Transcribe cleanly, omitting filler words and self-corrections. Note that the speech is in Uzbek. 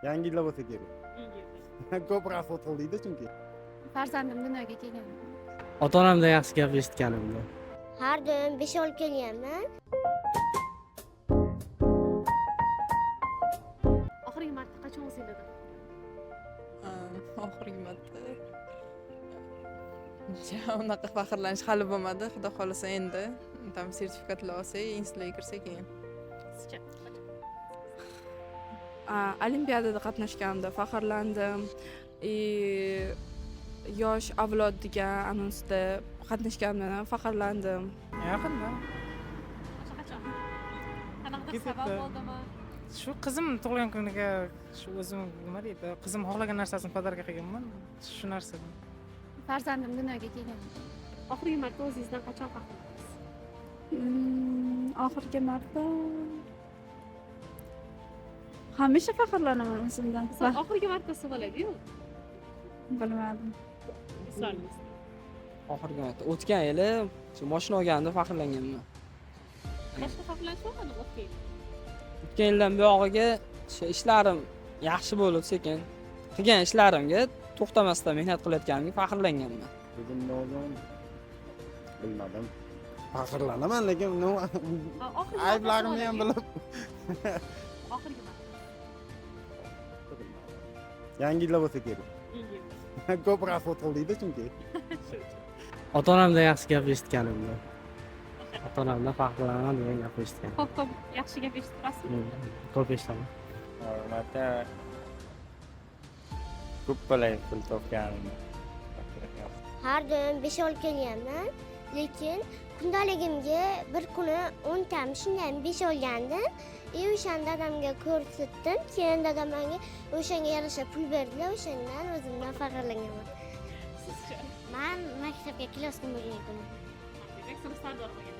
Yangi yilda bo'lsa kerak. Ko'p rasvot qildingda chunki. Farzandim dunyoga kelgan. Ota-onamdan yaxshi gap eshitganimda. Har doim 5 olib kelganman. Oxirgi marta qachon o'zinglarda? Oxirgi marta unaqa faxrlanish hali bo'lmadi. Xudo xolasa endi tam sertifikatlar olsak, institutga kirsak keyin. Olimpiadada qatnashganimda faxrlandim. Yosh avlod degan anonsda qatnashganimdan ham faxrlandim. Yaqinda. Qachon? Qanaqa sabab bo'ldimi? Shu qizim tug'ilgan kuniga shu o'zim nima deydi, qizim xohlagan narsasini podarka qilganman. Shu narsa. Farzandim dunyoga kelgan. Oxirgi marta o'zingizdan qachon faxrlandingiz? Oxirgi marta hamisha faxrlanaman o'zimdan. Oxirgi marta bo'ladi-yu. Bilmadim. Eslaringiz. Oxirgi marta o'tgan yili shu mashina olganimda faxrlanganman. Boshqa faxrlanish bo'lmadimi o'tgan yil? O'tgan yildan buyog'iga shu ishlarim yaxshi bo'lib sekin qilgan ishlarimga to'xtamasdan mehnat qilayotganimga faxrlanganman. Bugun nozon bilmadim. Faxrlanaman, lekin ayblarimni ham bilib. Oxirgi marta. Yangi yilda bo'lsa kerak. Ko'p rasvot qildingda chunki. Ota-onamdan yaxshi gap eshitganimda. Ota-onamdan faxrlanaman degan gap eshitgan. Ko'p yaxshi gap eshitib turasizmi? Ko'p eshitaman. Marta ko'p bo'lay pul topganim. Har doim 5 olib kelganman, lekin kundaligimga bir kuni 10 tam shunday 5 olgandim. O'shanda dadamga ko'rsatdim. Keyin dadam menga o'shanga yarasha pul berdilar. O'shandan o'zimdan faxrlanganman. Men maktabga klassga borgan edim. Demak, sinf sardori bo'lgan.